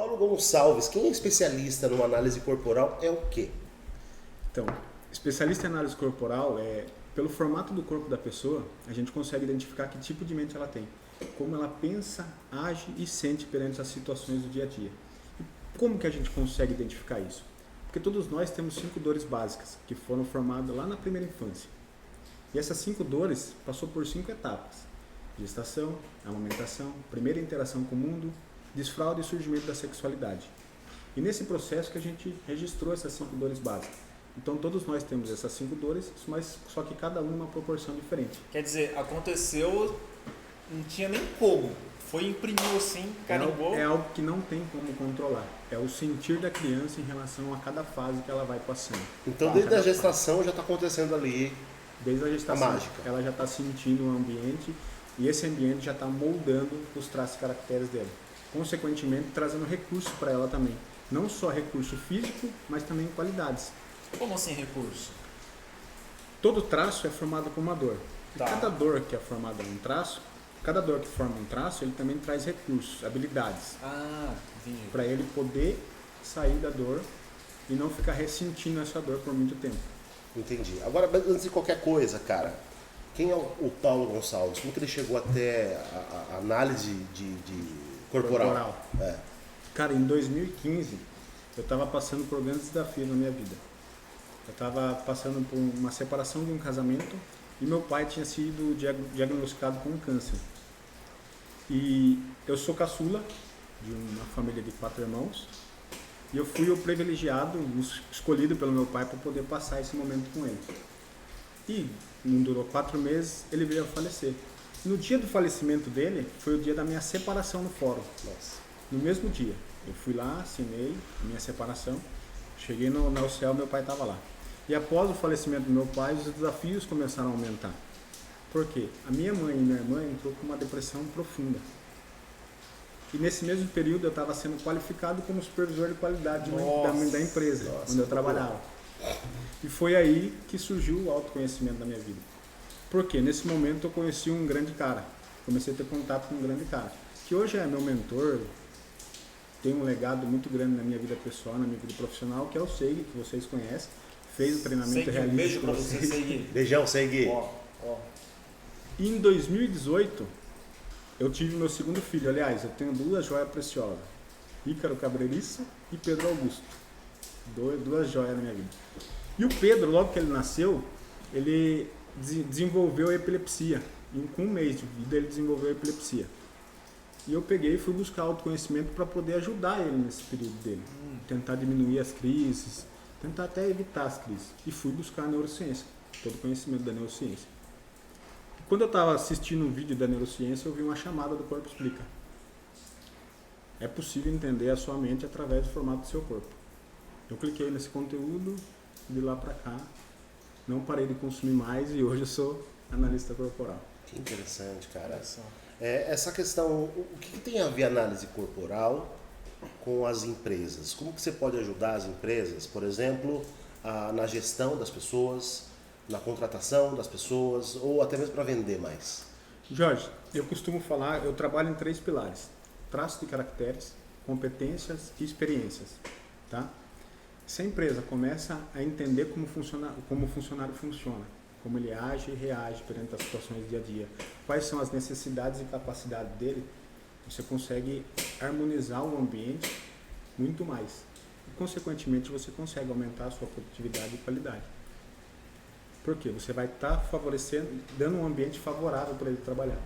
Paulo Gonçalves, quem é especialista numa análise corporal é o quê? Então, especialista em análise corporal pelo formato do corpo da pessoa, a gente consegue identificar que tipo de mente ela tem, como ela pensa, age e sente perante as situações do dia a dia. E como que a gente consegue identificar isso? Porque todos nós temos 5 dores básicas, que foram formadas lá na primeira infância. E essas 5 dores passou por 5 etapas: gestação, amamentação, primeira interação com o mundo, desfraude e surgimento da sexualidade. E nesse processo que a gente registrou essas 5 dores básicas. Então todos nós temos essas 5 dores, mas só que cada uma numa proporção diferente. Quer dizer, aconteceu, não tinha nem como. Foi, imprimiu assim, carimbou. É algo que não tem como controlar. É o sentir da criança em relação a cada fase que ela vai passando. Então desde a gestação já está acontecendo ali. Desde a gestação, a mágica. Ela já está sentindo o ambiente e esse ambiente já está moldando os traços e caracteres dela. Consequentemente, trazendo recurso para ela também. Não só recurso físico, mas também qualidades. Como assim recurso? Todo traço é formado por uma dor. Tá. E cada dor que é formada em um traço, cada dor que forma um traço, ele também traz recursos, habilidades. Ah, entendi. Para ele poder sair da dor e não ficar ressentindo essa dor por muito tempo. Entendi. Agora, antes de qualquer coisa, cara, quem é o Paulo Gonçalves? Como que ele chegou até a análise de corporal? É. Cara, em 2015, eu estava passando por grandes desafios na minha vida. Eu estava passando por uma separação de um casamento e meu pai tinha sido diagnosticado com câncer. E eu sou caçula de uma família de 4 irmãos e eu fui o privilegiado, escolhido pelo meu pai para poder passar esse momento com ele. E não durou 4 meses, ele veio a falecer. No dia do falecimento dele, foi o dia da minha separação no fórum. Nossa. No mesmo dia, eu fui lá, assinei a minha separação, cheguei no céu, meu pai estava lá. E após o falecimento do meu pai, os desafios começaram a aumentar. Por quê? A minha mãe e minha irmã entrou com uma depressão profunda. E nesse mesmo período eu estava sendo qualificado como supervisor de qualidade da empresa onde eu trabalhava. E foi aí que surgiu o autoconhecimento da minha vida. Por quê? Nesse momento eu conheci um grande cara. Comecei a ter contato com um grande cara. Que hoje é meu mentor, tem um legado muito grande na minha vida pessoal, na minha vida profissional, que é o Seig, que vocês conhecem. Fez o treinamento realista. Um beijo pra você, Seig. Beijão, Seig. E em 2018, eu tive meu segundo filho. Aliás, eu tenho 2 joias preciosas. Ícaro Cabreiriço e Pedro Augusto. 2 joias na minha vida. E o Pedro, logo que ele nasceu, ele desenvolveu epilepsia. E com 1 mês de vida ele desenvolveu epilepsia. E eu peguei e fui buscar autoconhecimento para poder ajudar ele nesse período dele. Tentar diminuir as crises, tentar até evitar as crises. E fui buscar a neurociência, todo o conhecimento da neurociência. E quando eu estava assistindo um vídeo da neurociência, eu vi uma chamada do Corpo Explica. É possível entender a sua mente através do formato do seu corpo. Eu cliquei nesse conteúdo, de lá para cá, não parei de consumir mais e hoje eu sou analista corporal. Que interessante, cara. Essa questão, o que tem a ver a análise corporal com as empresas? Como que você pode ajudar as empresas, por exemplo, na gestão das pessoas, na contratação das pessoas ou até mesmo para vender mais? Jorge, eu costumo falar, eu trabalho em 3 pilares: traços de caracteres, competências e experiências, tá? Se a empresa começa a entender como o funcionário funciona, como ele age e reage perante as situações do dia a dia, quais são as necessidades e capacidades dele, você consegue harmonizar o ambiente muito mais. E, consequentemente, você consegue aumentar a sua produtividade e qualidade. Por quê? Você vai estar favorecendo, dando um ambiente favorável para ele trabalhar.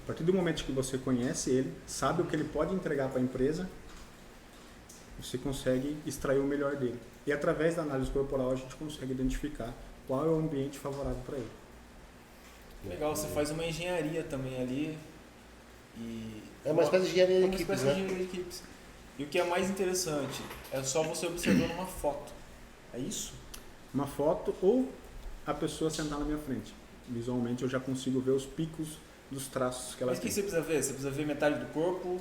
A partir do momento que você conhece ele, sabe o que ele pode entregar para a empresa, você consegue extrair o melhor dele. E através da análise corporal a gente consegue identificar qual é o ambiente favorável para ele. Legal, você faz uma engenharia também ali. E é uma espécie de engenharia de equipes, uma espécie de engenharia de equipes. E o que é mais interessante é só você observando uma foto. É isso? Uma foto ou a pessoa sentar na minha frente. Visualmente eu já consigo ver os picos dos traços que ela tem. Mas o que você precisa ver? Você precisa ver metade do corpo?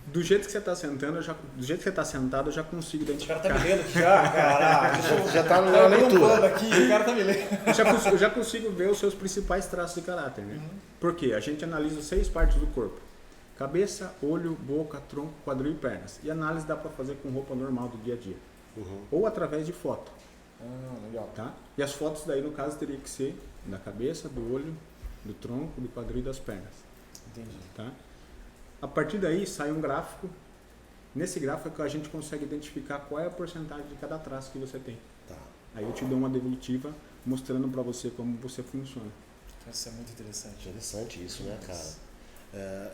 Do jeito que você está sentando, do jeito que você está sentado, eu já consigo identificar. O cara tá me lendo aqui já, caralho. Já tá na leitura. Aqui, o cara tá me lendo. Eu já consigo ver os seus principais traços de caráter, né? Porque a gente analisa 6 partes do corpo. cabeça, olho, boca, tronco, quadril e pernas. E análise dá para fazer com roupa normal do dia a dia. Ou através de foto. Legal. Tá? E as fotos daí, no caso, teria que ser da cabeça, do olho, do tronco, do quadril e das pernas. Entendi. Tá? A partir daí sai um gráfico. Nesse gráfico a gente consegue identificar qual é a porcentagem de cada traço que você tem. Tá. Aí eu te dou uma devolutiva mostrando para você como você funciona. Isso é muito interessante. Interessante isso, né, cara?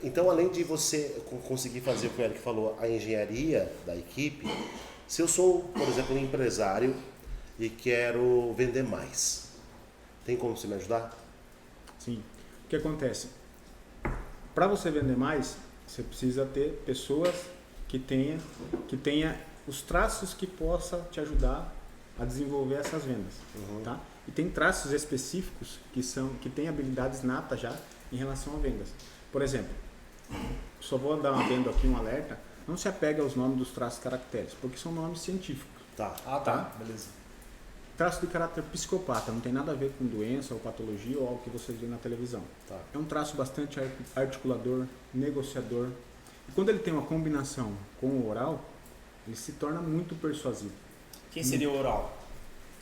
Então, além de você conseguir fazer o que o Eric falou, a engenharia da equipe, se eu sou, por exemplo, um empresário e quero vender mais, tem como você me ajudar? Sim. O que acontece? Para você vender mais, você precisa ter pessoas que tenha os traços que possa te ajudar a desenvolver essas vendas, tá? E tem traços específicos que têm habilidades natas já em relação a vendas. Por exemplo, só vou dar uma venda aqui, um alerta, não se apega aos nomes dos traços caracteres, porque são nomes científicos. Tá. Tá. Beleza. Traço de caráter psicopata, não tem nada a ver com doença ou patologia ou algo que você vê na televisão. Tá. É um traço bastante articulador, negociador. E quando ele tem uma combinação com o oral, ele se torna muito persuasivo. Quem seria o oral?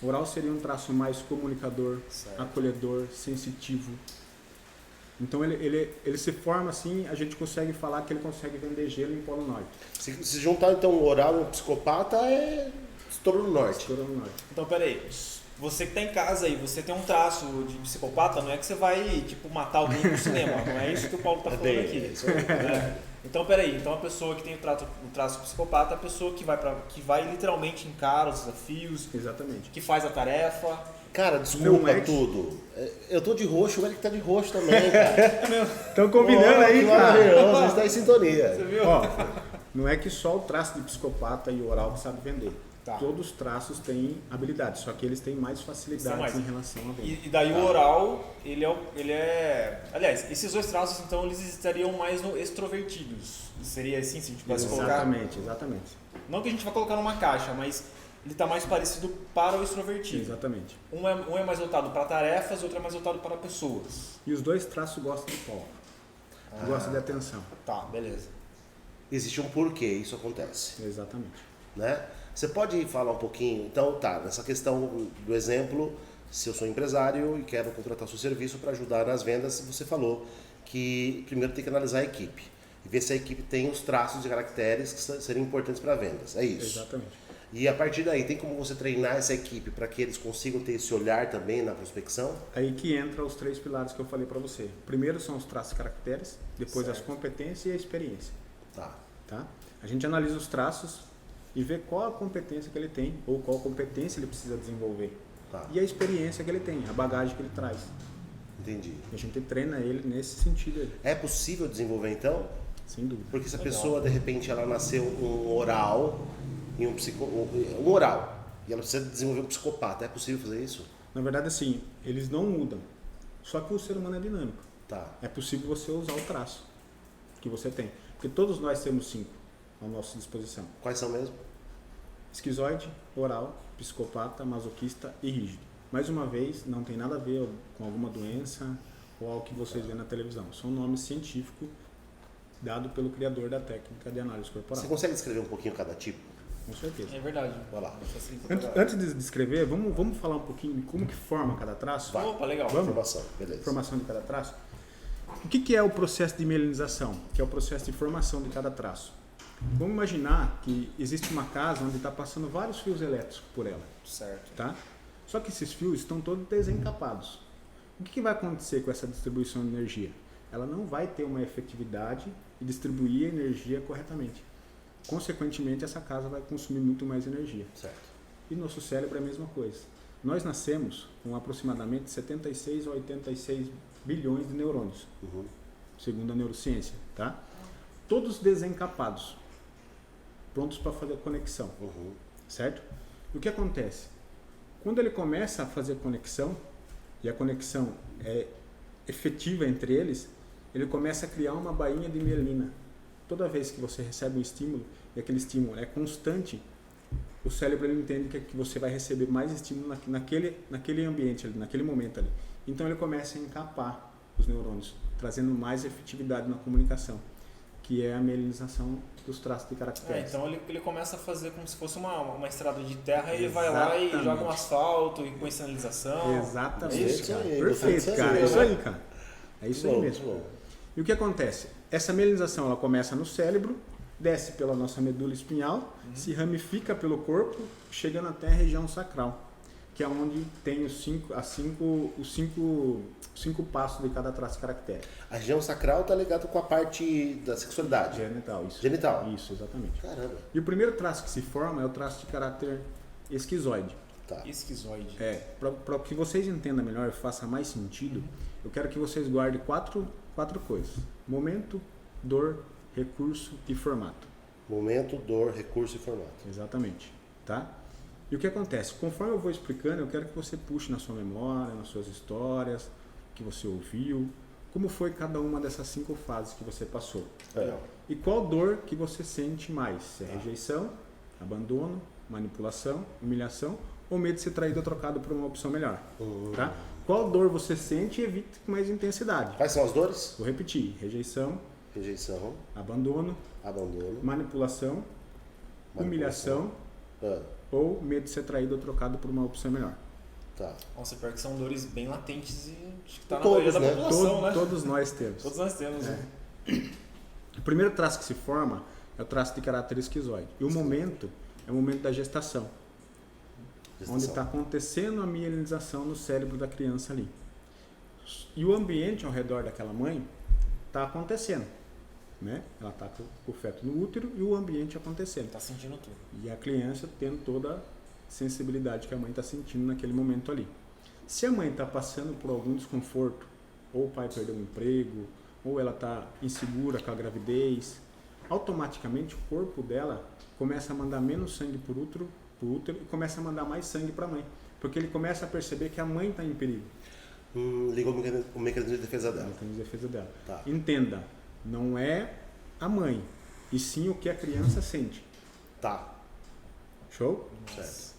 O oral seria um traço mais comunicador, Certo. acolhedor, sensitivo. Então ele se forma assim, a gente consegue falar que ele consegue vender gelo em Polo Norte. Se juntar então o oral e o psicopata, é estouro no norte. Estoura no Norte. Então, peraí. Você que tá em casa aí, você tem um traço de psicopata, não é que você vai, tipo, matar alguém no cinema. Não é isso que o Paulo tá falando aqui. Isso aí. Então, peraí. Então, a pessoa que tem o traço psicopata é a pessoa que vai literalmente encara os desafios, Exatamente. que faz a tarefa. Cara, Não desculpa é que- tudo. Eu tô de roxo, o Eric tá de roxo também, cara. Estão combinando Pô, aí, que cara. maravilhoso, a gente tá em sintonia. Você viu? Ó, não é que só o traço de psicopata e o oral que sabe vender. Tá. Todos os traços têm habilidades, só que eles têm mais facilidades mais. em relação a venda. E daí o oral, ele é... Aliás, esses dois traços, então, eles estariam mais no extrovertidos. Seria assim, se a gente pudesse colocar... Exatamente. Não que a gente vai colocar numa caixa, mas ele está mais parecido para o extrovertido. Exatamente. Um é mais voltado para tarefas, outro é mais voltado para pessoas. E os dois traços gostam de polo. Gostam de atenção. Tá, beleza. Existe um porquê isso acontece, Exatamente. né? Você pode falar um pouquinho, então tá, nessa questão do exemplo, se eu sou empresário e quero contratar o seu serviço para ajudar nas vendas, você falou que primeiro tem que analisar a equipe e ver se a equipe tem os traços de caracteres que seriam importantes para vendas, é isso? Exatamente. E a partir daí, tem como você treinar essa equipe para que eles consigam ter esse olhar também na prospecção? Aí que entra os 3 pilares que eu falei para você. Primeiro são os traços caracteres, depois as competências e a experiência. Tá? A gente analisa os traços e vê qual a competência que ele tem ou qual competência ele precisa desenvolver. Tá. E a experiência que ele tem, a bagagem que ele traz. Entendi. A gente treina ele nesse sentido aí, É possível desenvolver então? sem dúvida. Porque se a pessoa, de repente, ela nasceu um oral e um oral e ela precisa desenvolver um psicopata, é possível fazer isso? Na verdade, assim, eles não mudam. Só que o ser humano é dinâmico. Tá. É possível você usar o traço que você tem. Porque todos nós temos 5 à nossa disposição. Quais são mesmo? Esquizoide, oral, psicopata, masoquista e rígido. Mais uma vez, não tem nada a ver com alguma doença ou algo que vocês veem na televisão. São nomes científicos dados pelo criador da técnica de análise corporal. Você consegue descrever um pouquinho cada tipo? Com certeza. É verdade. Vai lá. Antes de descrever, vamos falar um pouquinho de como que forma cada traço? Vai. Opa, legal. Vamos? Informação, beleza. Formação de cada traço. O que é o processo de mielinização? Que é o processo de formação de cada traço. Vamos imaginar que existe uma casa onde está passando vários fios elétricos por ela, Certo. tá? Só que esses fios estão todos desencapados. O que vai acontecer com essa distribuição de energia? Ela não vai ter uma efetividade e distribuir a energia corretamente. Consequentemente, essa casa vai consumir muito mais energia. Certo. E nosso cérebro é a mesma coisa. Nós nascemos com aproximadamente 76 a 86 bilhões de neurônios, segundo a neurociência, tá? Todos desencapados, prontos para fazer conexão, certo? O que acontece? Quando ele começa a fazer conexão, e a conexão é efetiva entre eles, ele começa a criar uma bainha de mielina. Toda vez que você recebe um estímulo, e aquele estímulo é constante, o cérebro ele entende que você vai receber mais estímulo naquele ambiente, ali, naquele momento ali. Então ele começa a encapar os neurônios, trazendo mais efetividade na comunicação. que é a mielinização dos traços de caracteres. Então ele começa a fazer como se fosse uma estrada de terra, ele vai lá e joga um asfalto e põe sinalização. Exatamente, É isso cara. aí, Perfeito, cara. É isso aí, cara. É isso aí Bom, mesmo. bom. E o que acontece? Essa mielinização ela começa no cérebro, desce pela nossa medula espinhal, se ramifica pelo corpo, chegando até a região sacral, que é onde tem os cinco passos de cada traço caractere. A região sacral está ligado com a parte da sexualidade. Genital, isso. Genital. Isso, exatamente. Caramba. E o primeiro traço que se forma é o traço de caráter esquizoide. Tá. Esquizoide. Para que vocês entendam melhor e faça mais sentido, eu quero que vocês guardem quatro coisas: momento, dor, recurso e formato. Momento, dor, recurso e formato. Exatamente, tá? E o que acontece? Conforme eu vou explicando, eu quero que você puxe na sua memória, nas suas histórias, que você ouviu, como foi cada uma dessas 5 fases que você passou. É. E qual dor que você sente mais? Se é rejeição, abandono, manipulação, humilhação ou medo de ser traído ou trocado por uma opção melhor. Tá? Qual dor você sente e evita com mais intensidade? Quais são as dores? Vou repetir: rejeição, Rejeição, abandono, abandono, manipulação, humilhação ou medo de ser traído ou trocado por uma opção melhor. Tá. Nossa, pior que são dores bem latentes e acho que tá na Todos, maioria da né? população, né? Todos nós temos. Todos nós temos, né? O primeiro traço que se forma é o traço de caráter esquizoide. E o momento é o momento da gestação, onde está acontecendo a mielinização no cérebro da criança ali. E o ambiente ao redor daquela mãe está acontecendo, né? Ela está com o feto no útero e o ambiente acontecendo. Tá sentindo tudo. E a criança tendo toda a sensibilidade que a mãe está sentindo naquele momento ali. Se a mãe está passando por algum desconforto, ou o pai perdeu um emprego, ou ela está insegura com a gravidez, automaticamente o corpo dela começa a mandar menos sangue para o útero e começa a mandar mais sangue para a mãe. Porque ele começa a perceber que a mãe está em perigo. Ligou o mecanismo de defesa dela. O mecanismo de defesa dela. Tá. Entenda, não é a mãe, e sim o que a criança sente. Tá. Show? Certo.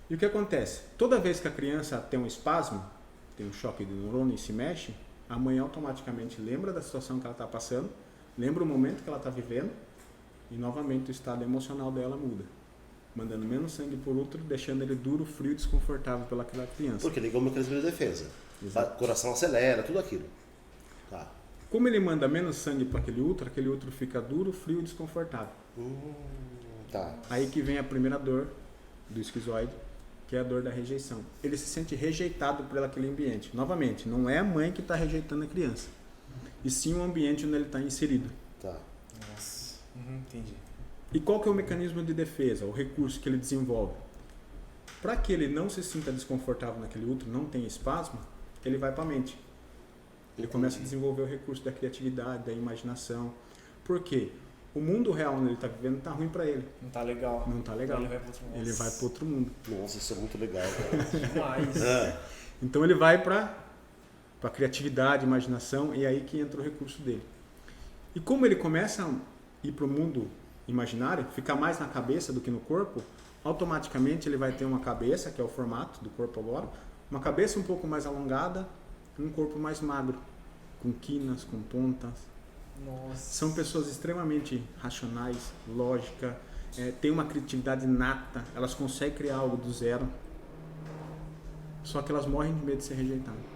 E o que acontece? Toda vez que a criança tem um espasmo, tem um choque de neurônio e se mexe, a mãe automaticamente lembra da situação que ela está passando, lembra o momento que ela está vivendo e novamente o estado emocional dela muda, mandando menos sangue por útero, deixando ele duro, frio e desconfortável pelaquela criança. Porque ligou o mecanismo de defesa. Exato. O coração acelera, tudo aquilo. Tá. Como ele manda menos sangue para aquele útero fica duro, frio e desconfortável. Tá. Aí que vem a primeira dor do esquizoide, que é a dor da rejeição. Ele se sente rejeitado por aquele ambiente. Novamente, não é a mãe que está rejeitando a criança, e sim o ambiente onde ele está inserido. Tá. Nossa. Entendi. E qual que é o mecanismo de defesa, o recurso que ele desenvolve? Para que ele não se sinta desconfortável naquele útero, não tenha espasmo, ele vai para a mente. Ele começa a desenvolver o recurso da criatividade, da imaginação. Por quê? O mundo real onde ele está vivendo está ruim para ele. Não tá legal. Não está legal. Então Ele vai para outro mundo. Nossa, isso é muito legal, cara. Demais. Então ele vai para a criatividade, imaginação, e é aí que entra o recurso dele. E como ele começa a ir para o mundo imaginário, ficar mais na cabeça do que no corpo, automaticamente ele vai ter uma cabeça, que é o formato do corpo agora, uma cabeça um pouco mais alongada e um corpo mais magro, com quinas, com pontas. Nossa. São pessoas extremamente racionais, lógica, têm uma criatividade inata, elas conseguem criar algo do zero, só que elas morrem de medo de ser rejeitadas.